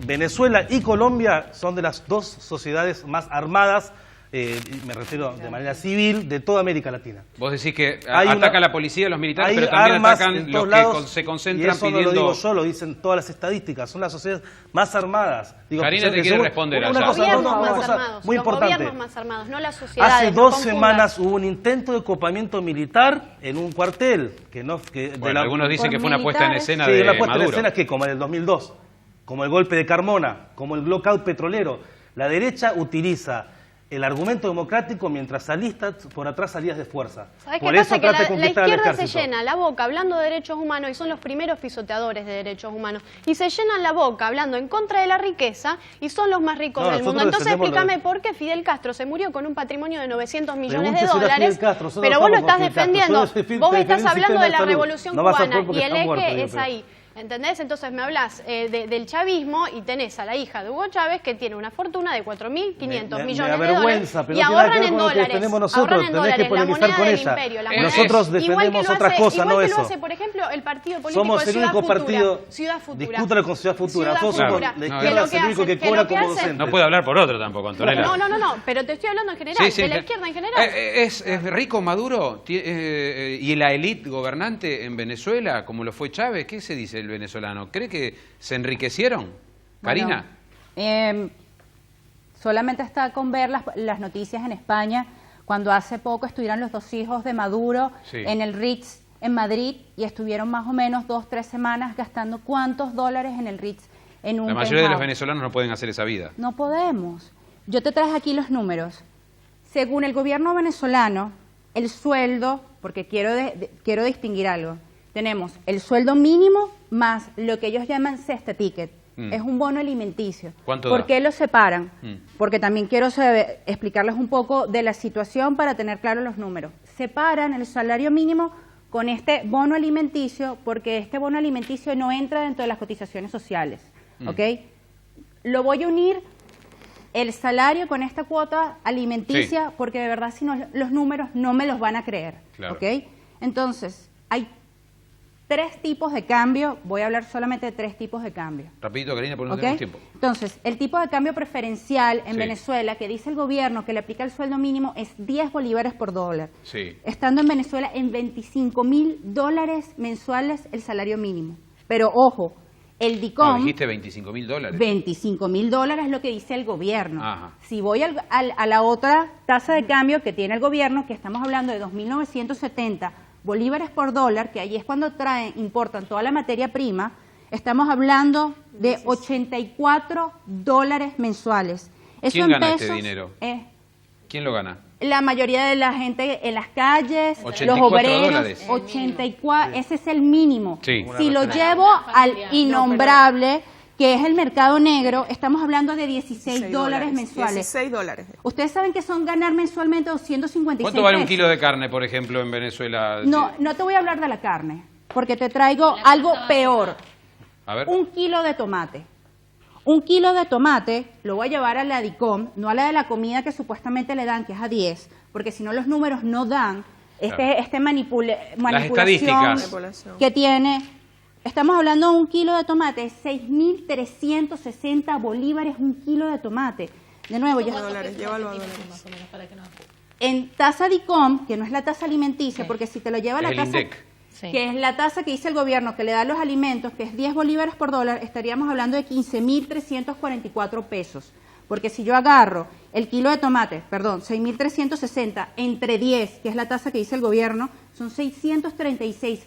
Venezuela y Colombia son de las dos sociedades más armadas me refiero de manera civil, de toda América Latina. Vos decís que ataca a la policía, a los militares, pero también atacan los que se concentran pidiendo... Y eso no lo digo yo, lo dicen todas las estadísticas, son las sociedades más armadas. Digo, Karina te quiere responder allá. Los gobiernos más armados, no las sociedades. Hace 2 semanas hubo un intento de copamiento militar en un cuartel. Algunos dicen que fue una puesta en escena de Maduro. Sí, una puesta en escena que como en el 2002, como el golpe de Carmona, como el blackout petrolero. La derecha utiliza el argumento democrático mientras alista por atrás salidas de fuerza. Por eso trata de conquistar al ejército. La izquierda se llena la boca hablando de derechos humanos y son los primeros pisoteadores de derechos humanos. Y se llenan la boca hablando en contra de la riqueza y son los más ricos del mundo. Entonces explícame por qué Fidel Castro se murió con un patrimonio de 900 millones de dólares, pero vos lo estás defendiendo. Vos estás hablando de la revolución cubana y el eje es ahí. ¿Entendés? Entonces me hablas del chavismo y tenés a la hija de Hugo Chávez que tiene una fortuna de 4.500 millones de dólares y ahorran en dólares. Ahorran en dólares, la moneda del imperio. Nosotros defendemos otra cosa, no eso. Igual que lo hace, por ejemplo, el partido político somos de el único partido, Ciudad Futura. Discútalo con Ciudad Futura. Nosotros somos la izquierda, es el único que cobra como docente. No puede hablar por otro tampoco, Antonella. No, pero te estoy hablando en general, de la izquierda en general. ¿Es rico Maduro y la élite gobernante en Venezuela, como lo fue Chávez? ¿Qué se dice el venezolano? ¿Cree que se enriquecieron? Karina. Bueno, solamente está con ver las noticias en España, cuando hace poco estuvieron los 2 hijos de Maduro en el Ritz en Madrid y estuvieron más o menos 2-3 semanas gastando ¿cuántos dólares en el Ritz? En un La mayoría de los venezolanos no pueden hacer esa vida. No podemos. Yo te traje aquí los números. Según el gobierno venezolano, el sueldo, porque quiero distinguir algo, tenemos el sueldo mínimo más lo que ellos llaman cesta ticket. Es un bono alimenticio. ¿Cuánto ¿Por da? qué lo separan? Porque también quiero explicarles un poco de la situación para tener claros los números. Separan el salario mínimo con este bono alimenticio porque este bono alimenticio no entra dentro de las cotizaciones sociales. ¿Ok? Lo voy a unir el salario con esta cuota alimenticia porque de verdad si no los números no me los van a creer. Claro. ¿Ok? Entonces, hay 3 tipos de cambio, voy a hablar solamente de 3 tipos de cambio. Rapidito, Karina, porque no tenemos tiempo. Entonces, el tipo de cambio preferencial en Venezuela, que dice el gobierno que le aplica el sueldo mínimo, es 10 bolívares por dólar. Estando en Venezuela en $25.000 mensuales el salario mínimo. Pero ojo, el DICOM... No, dijiste $25.000. $25.000 es lo que dice el gobierno. Ajá. Si voy a la otra tasa de cambio que tiene el gobierno, que estamos hablando de 2.970 bolívares por dólar, que ahí es cuando importan toda la materia prima, estamos hablando de $84 mensuales. Eso ¿Quién en gana pesos, este dinero? ¿Quién lo gana? La mayoría de la gente en las calles, los obreros, $84, ese es el mínimo. Si lo llevo al innombrable, que es el mercado negro, estamos hablando de $16 mensuales. $16. Ustedes saben que son ganar mensualmente 256 ¿Cuánto vale un kilo de carne, por ejemplo, en Venezuela? No te voy a hablar de la carne, porque te traigo algo peor. A ver. Un kilo de tomate. Un kilo de tomate lo voy a llevar a la DICOM, no a la de la comida que supuestamente le dan, que es a 10, porque si no los números no dan manipulación que tiene. Estamos hablando de un kilo de tomate, 6.360 bolívares un kilo de tomate. De nuevo, llévalo a dólares. En tasa DICOM, que no es la tasa alimenticia, porque si te lo lleva la tasa, que es la tasa que dice el gobierno que le da los alimentos, que es 10 bolívares por dólar, estaríamos hablando de 15.344 pesos. Porque si yo agarro el kilo de tomate, 6.360 entre 10, que es la tasa que dice el gobierno, son $636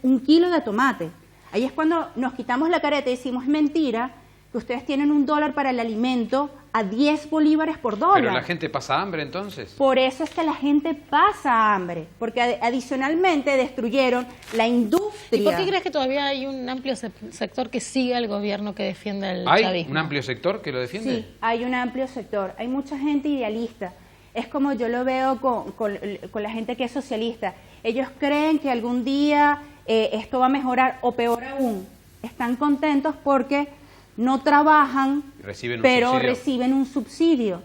un kilo de tomate. Ahí es cuando nos quitamos la careta y decimos, es mentira que ustedes tienen $1 para el alimento a 10 bolívares por dólar. ¿Pero la gente pasa hambre entonces? Por eso es que la gente pasa hambre, porque adicionalmente destruyeron la industria. ¿Y por qué crees que todavía hay un amplio sector que sigue al gobierno que defiende el chavismo? ¿Hay un amplio sector que lo defiende? Sí, hay un amplio sector. Hay mucha gente idealista. Es como yo lo veo con la gente que es socialista. Ellos creen que algún día esto va a mejorar, o peor aún, están contentos porque no trabajan, reciben un subsidio.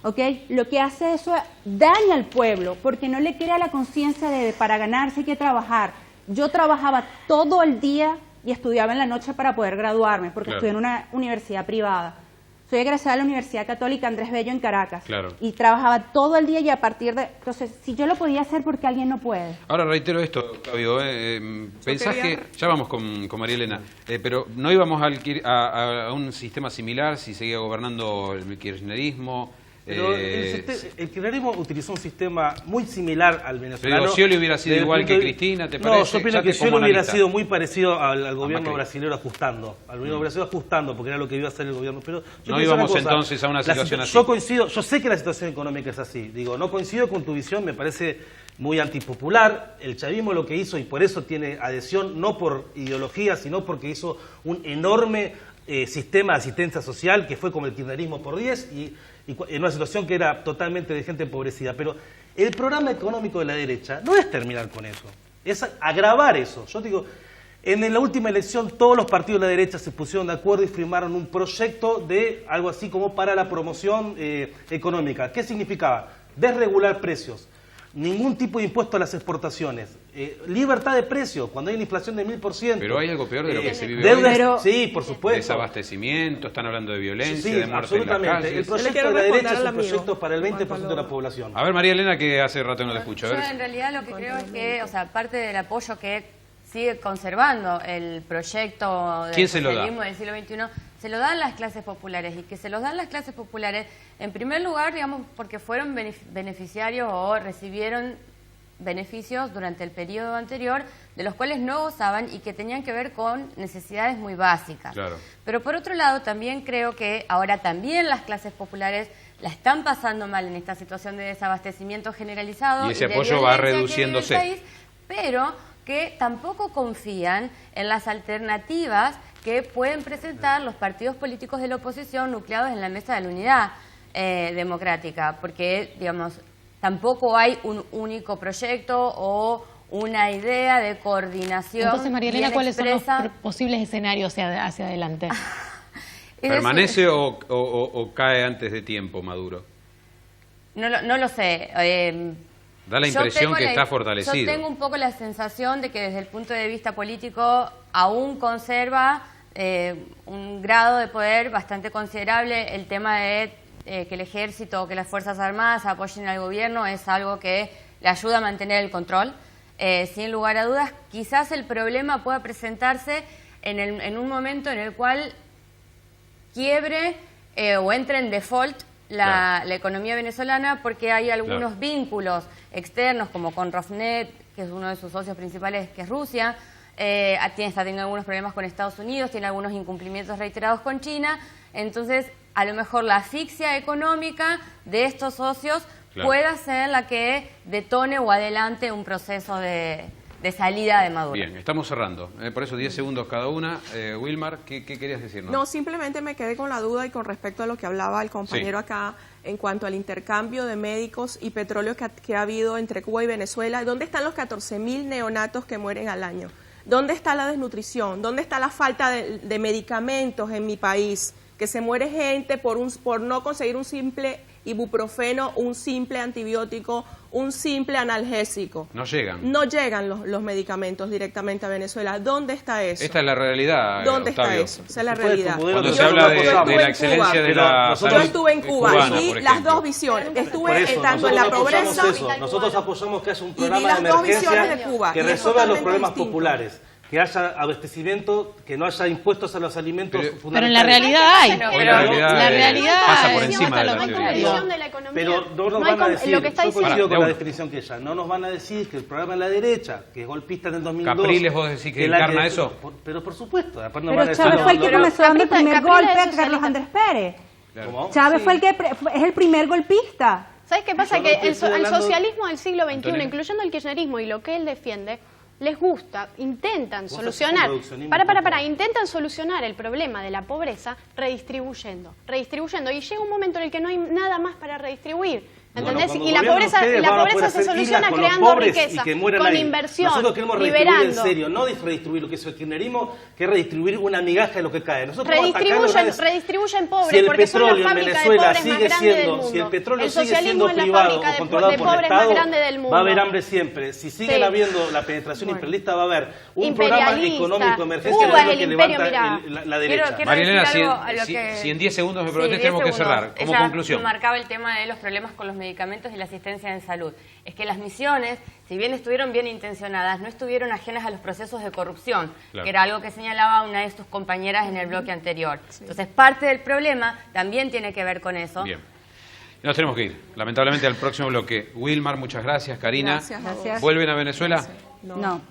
¿Ok? Lo que hace eso es daña al pueblo, porque no le crea la conciencia de para ganarse hay que trabajar. Yo trabajaba todo el día y estudiaba en la noche para poder graduarme, porque estudié en una universidad privada. soy egresada de la Universidad Católica Andrés Bello en Caracas. Claro. Y trabajaba todo el día y a partir de... Entonces, si yo lo podía hacer, ¿por qué alguien no puede? Ahora reitero esto, Claudio, pensás que... Ya vamos con María Elena, pero ¿no íbamos a un sistema similar si seguía gobernando el kirchnerismo? Pero el kirchnerismo utilizó un sistema muy similar al venezolano. Pero Scioli hubiera sido igual que Cristina, ¿te parece? No, yo opino que Scioli hubiera sido muy parecido al gobierno brasileño ajustando. Al gobierno brasileño ajustando, porque era lo que iba a hacer el gobierno. Pero no íbamos entonces a una situación así. Yo coincido, yo sé que la situación económica es así. Digo, no coincido con tu visión, me parece muy antipopular. El chavismo lo que hizo, y por eso tiene adhesión, no por ideología, sino porque hizo un enorme sistema de asistencia social que fue como el kirchnerismo por 10 y en una situación que era totalmente de gente empobrecida. Pero el programa económico de la derecha no es terminar con eso, es agravar eso. Yo digo, en la última elección todos los partidos de la derecha se pusieron de acuerdo y firmaron un proyecto de algo así como para la promoción económica. ¿Qué significaba? Desregular precios, ningún tipo de impuesto a las exportaciones, libertad de precios cuando hay una inflación de 1000%. Pero hay algo peor de lo que se vive hoy. Sí, por supuesto. Desabastecimiento, están hablando de violencia, sí, de muerte en las calles. El proyecto de la derecha es un proyecto para el 20% de la población. A ver, María Elena, que hace rato no te escucho. Yo en realidad lo que creo es que, o sea, parte del apoyo que sigue conservando el proyecto del socialismo del siglo XXI, se lo dan las clases populares, y que se los dan las clases populares, en primer lugar, digamos, porque fueron beneficiarios o recibieron beneficios durante el periodo anterior, de los cuales no gozaban y que tenían que ver con necesidades muy básicas. Claro. Pero por otro lado, también creo que ahora también las clases populares la están pasando mal en esta situación de desabastecimiento generalizado. Y ese apoyo va reduciéndose. País, pero que tampoco confían en las alternativas que pueden presentar los partidos políticos de la oposición nucleados en la mesa de la unidad democrática, porque, digamos, tampoco hay un único proyecto o una idea de coordinación. Entonces, María Elena, ¿cuáles son los posibles escenarios hacia adelante? ¿Permanece o cae antes de tiempo Maduro? No lo sé. Da la impresión que está fortalecido. Yo tengo un poco la sensación de que desde el punto de vista político aún conserva un grado de poder bastante considerable. El tema de que el ejército o que las Fuerzas Armadas apoyen al gobierno es algo que le ayuda a mantener el control. Sin lugar a dudas, quizás el problema pueda presentarse en un momento en el cual quiebre o entre en default la economía venezolana, porque hay algunos vínculos externos, como con Rosneft, que es uno de sus socios principales, que es Rusia. Está teniendo algunos problemas con Estados Unidos, tiene algunos incumplimientos reiterados con China. Entonces, a lo mejor la asfixia económica de estos socios pueda ser la que detone o adelante un proceso de salida de Maduro. Bien, estamos cerrando. Por eso 10 segundos cada una. Wilmar, ¿qué querías decirnos? No, simplemente me quedé con la duda y con respecto a lo que hablaba el compañero acá en cuanto al intercambio de médicos y petróleo que ha habido entre Cuba y Venezuela. ¿Dónde están los 14.000 neonatos que mueren al año? ¿Dónde está la desnutrición? ¿Dónde está la falta de medicamentos en mi país? Que se muere gente por no conseguir un simple ibuprofeno, un simple antibiótico, un simple analgésico. No llegan. No llegan los medicamentos directamente a Venezuela. ¿Dónde está eso? Esta es la realidad, ¿Dónde Octavio? está eso? Esa es la realidad. Cuando se habla de la excelencia de la salud. Yo estuve en Cuba cubana, y las dos visiones. Estuve tanto en la pobreza. Nosotros apoyamos que haya un programa de emergencia que resuelva los problemas populares. Que haya abastecimiento, que no haya impuestos a los alimentos fundamentales. Pero en la realidad hay. La realidad pasa por encima de la teoría. Pero no nos van a decir, yo coincido con la definición que ella, no nos van a decir que el programa de la derecha, que es golpista en el 2002... ¿Capriles vos decís que encarna eso? Pero por supuesto. Pero Chávez fue el que comenzó dando el primer golpe a Carlos Andrés Pérez. Chávez fue es el primer golpista. ¿Sabes qué pasa? Que el socialismo del siglo XXI, incluyendo el kirchnerismo y lo que él defiende, les gusta, intentan solucionar, intentan solucionar el problema de la pobreza redistribuyendo, y llega un momento en el que no hay nada más para redistribuir. ¿Entendés? Y la pobreza se soluciona creando riqueza, con inversión, nosotros queremos redistribuir en serio, no redistribuir lo que es el kirchnerismo, que es redistribuir una migaja de lo que cae. Nosotros redistribuyen pobres, porque son la fábrica de pobres más grande del mundo. Si el petróleo sigue siendo privado o controlado por el Estado, va a haber hambre siempre. Si siguen habiendo la penetración imperialista, va a haber un programa económico emergencia que levanta la derecha. Marilena, si en 10 segundos me prometés, tenemos que cerrar. Como conclusión. Marcaba el tema de los problemas con los medicamentos y la asistencia en salud. Es que las misiones, si bien estuvieron bien intencionadas, no estuvieron ajenas a los procesos de corrupción, que era algo que señalaba una de sus compañeras en el bloque anterior. Entonces, parte del problema también tiene que ver con eso. Bien. Nos tenemos que ir, lamentablemente, al próximo bloque. Wilmar, muchas gracias. Karina, gracias. ¿Vuelven a Venezuela? No.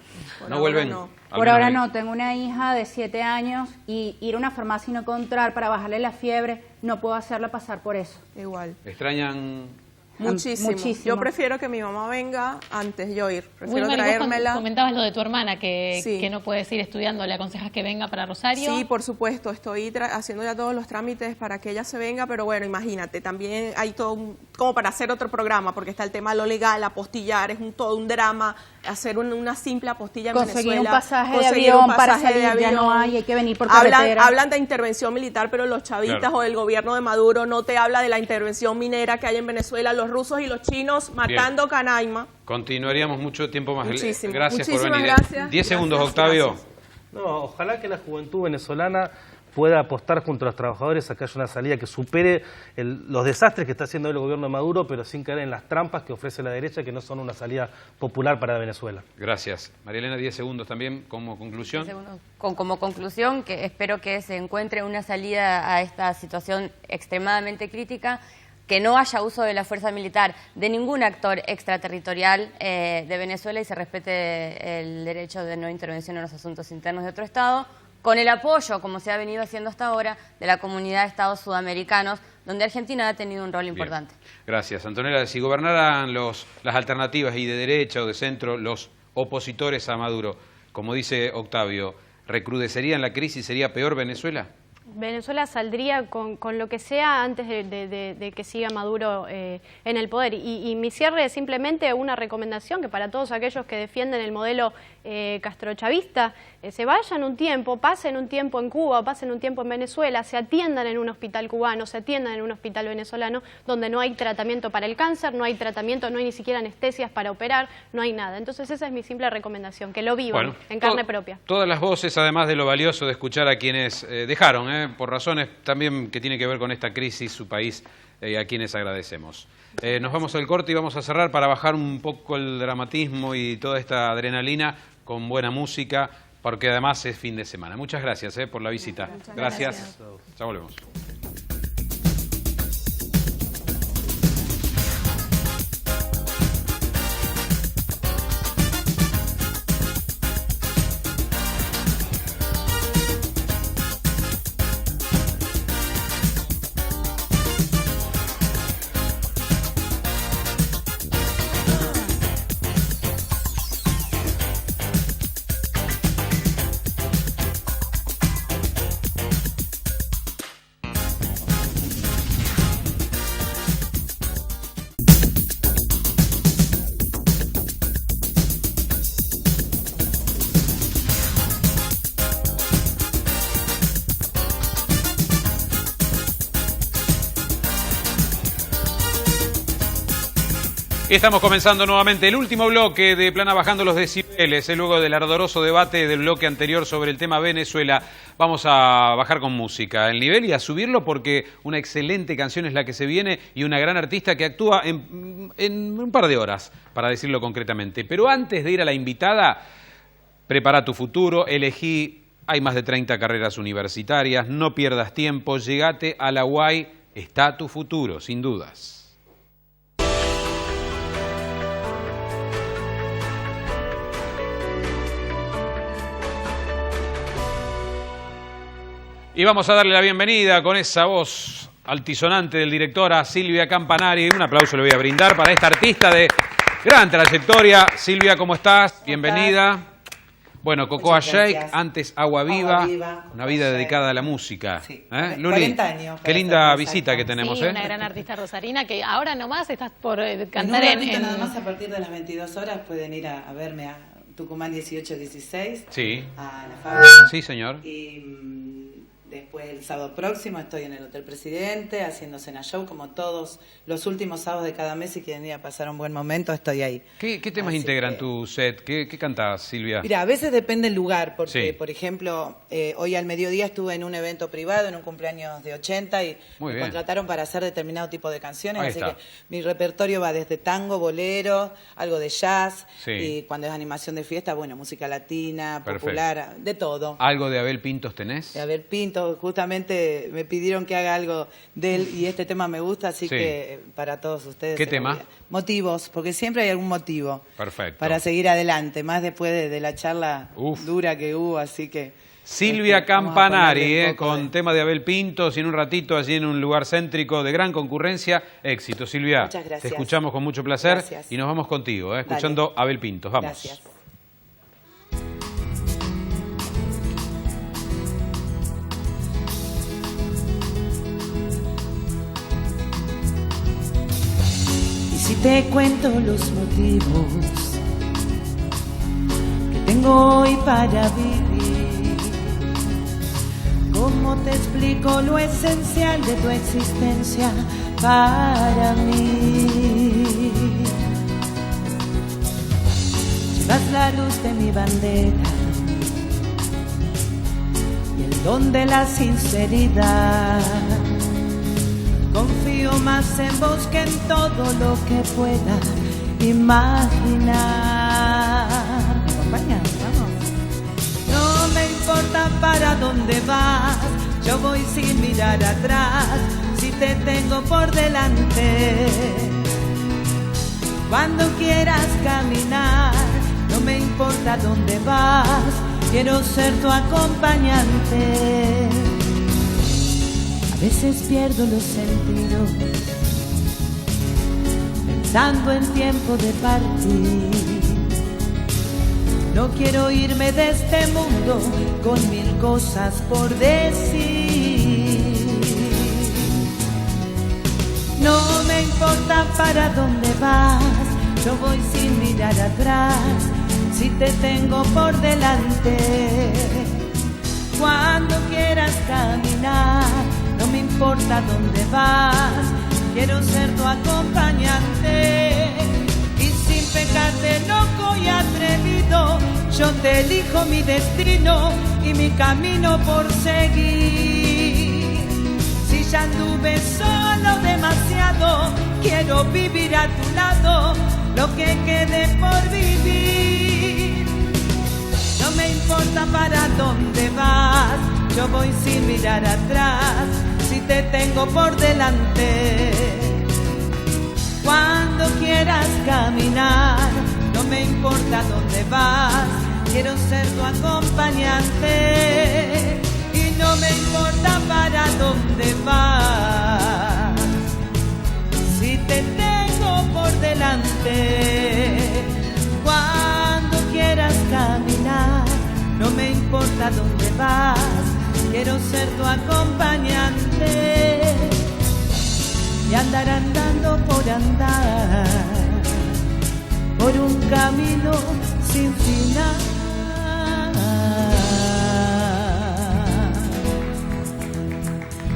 ¿No vuelven? Por ahora no. Tengo una hija de 7 años y ir a una farmacia y no encontrar para bajarle la fiebre, no puedo hacerla pasar por eso. Igual. ¿Extrañan? Muchísimo. Yo prefiero que mi mamá venga antes yo ir. Prefiero traérmela. Comentabas lo de tu hermana, que no puedes ir estudiando. ¿Le aconsejas que venga para Rosario? Sí, por supuesto. Estoy haciendo ya todos los trámites para que ella se venga, pero bueno, imagínate, también hay todo como para hacer otro programa, porque está el tema de lo legal, apostillar, es todo un drama, hacer una simple apostilla en conseguir Venezuela. Un pasaje de avión para salir, ya no hay que venir por carretera. Hablan de intervención militar, pero los chavistas o el gobierno de Maduro no te habla de la intervención minera que hay en Venezuela, los rusos y los chinos matando Canaima. Continuaríamos mucho tiempo más. Muchísimo. Gracias por venir. Gracias. 10 segundos, Octavio. Gracias. No, ojalá que la juventud venezolana pueda apostar junto a los trabajadores a que haya una salida que supere los desastres que está haciendo el gobierno de Maduro, pero sin caer en las trampas que ofrece la derecha, que no son una salida popular para Venezuela. Gracias. Marilena, 10 segundos también como conclusión. Como conclusión, que espero que se encuentre una salida a esta situación extremadamente crítica, que no haya uso de la fuerza militar de ningún actor extraterritorial de Venezuela y se respete el derecho de no intervención en los asuntos internos de otro Estado, con el apoyo, como se ha venido haciendo hasta ahora, de la comunidad de Estados sudamericanos, donde Argentina ha tenido un rol importante. Gracias. Antonella, si gobernaran las alternativas y de derecha o de centro, los opositores a Maduro, como dice Octavio, ¿recrudecerían la crisis? ¿Sería peor Venezuela? Venezuela saldría con lo que sea antes de que siga Maduro en el poder. Y mi cierre es simplemente una recomendación que para todos aquellos que defienden el modelo castrochavista, se vayan un tiempo, pasen un tiempo en Cuba, pasen un tiempo en Venezuela, se atiendan en un hospital cubano, se atiendan en un hospital venezolano, donde no hay tratamiento para el cáncer, no hay tratamiento, no hay ni siquiera anestesias para operar, no hay nada. Entonces esa es mi simple recomendación, que lo vivan en carne propia. Todas las voces, además de lo valioso de escuchar a quienes dejaron, por razones también que tiene que ver con esta crisis, su país, a quienes agradecemos. Nos vamos al corte y vamos a cerrar para bajar un poco el dramatismo y toda esta adrenalina con buena música, porque además es fin de semana. Muchas gracias por la visita. Gracias. Ya volvemos. Y estamos comenzando nuevamente el último bloque de Plana Bajando los Decibeles. Luego del ardoroso debate del bloque anterior sobre el tema Venezuela, vamos a bajar con música el nivel y a subirlo, porque una excelente canción es la que se viene y una gran artista que actúa en un par de horas, para decirlo concretamente. Pero antes de ir a la invitada, prepara tu futuro, elegí, hay más de 30 carreras universitarias, no pierdas tiempo, llegate a la UAI, está tu futuro, sin dudas. Y vamos a darle la bienvenida con esa voz altisonante del director a Silvia Campanari. Un aplauso le voy a brindar para esta artista de gran trayectoria. Silvia, ¿cómo estás? Bienvenida. Bueno, Cocoa Shake, antes Agua Viva, una vida dedicada a la música. Sí. Luli, 40 años. qué linda visita que tenemos. Sí, una gran artista rosarina que ahora nomás estás por cantar en... Nada más a partir de las 22 horas pueden ir a verme a Tucumán 1816. Sí. A la fábrica. Sí, señor. Y después el sábado próximo estoy en el Hotel Presidente haciendo cena show como todos los últimos sábados de cada mes. Si quieren ir a pasar un buen momento, estoy ahí. ¿Qué temas integran tu set? ¿Qué cantás, Silvia? Mira, a veces depende el lugar, porque por ejemplo, hoy al mediodía estuve en un evento privado, en un cumpleaños de 80 y me contrataron para hacer determinado tipo de canciones, así que mi repertorio va desde tango, bolero, algo de jazz, y cuando es animación de fiesta, bueno, música latina, popular, de todo. ¿Algo de Abel Pintos tenés? De Abel Pintos, justamente me pidieron que haga algo de él y este tema me gusta, así que para todos ustedes. ¿Qué tema? Motivos, porque siempre hay algún motivo. Perfecto. Para seguir adelante, más después de la charla dura que hubo, así que... Silvia Campanari, con tema de Abel Pintos y en un ratito allí en un lugar céntrico de gran concurrencia. Éxito, Silvia. Muchas gracias. Te escuchamos con mucho placer. Gracias. Y nos vamos contigo, escuchando Abel Pintos. Vamos. Gracias. Si te cuento los motivos que tengo hoy para vivir, ¿cómo te explico lo esencial de tu existencia para mí? Llevas la luz de mi bandera y el don de la sinceridad. Confío más en vos que en todo lo que pueda imaginar. ¿Me acompañas? Vamos. No me importa para dónde vas, yo voy sin mirar atrás, si te tengo por delante. Cuando quieras caminar, no me importa dónde vas, quiero ser tu acompañante. A veces pierdo los sentidos, pensando en tiempo de partir. No quiero irme de este mundo con mil cosas por decir. No me importa para dónde vas, yo voy sin mirar atrás, si te tengo por delante. Cuando quieras caminar, no me importa dónde vas, quiero ser tu acompañante. Y sin pecar de loco y atrevido, yo te elijo mi destino y mi camino por seguir. Si ya anduve solo demasiado, quiero vivir a tu lado lo que quede por vivir. No me importa para dónde vas, yo voy sin mirar atrás, si te tengo por delante. Cuando quieras caminar, no me importa dónde vas, quiero ser tu acompañante. Y no me importa para dónde vas, si te tengo por delante. Cuando quieras caminar, no me importa dónde vas, quiero ser tu acompañante. Y andar andando por andar, por un camino sin final.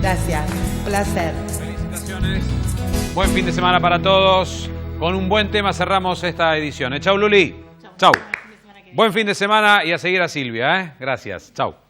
Gracias, placer. Felicitaciones. Buen fin de semana para todos. Con un buen tema cerramos esta edición. Chau, Luli. Chau. Buen fin de semana y a seguir a Silvia. Gracias. Chau.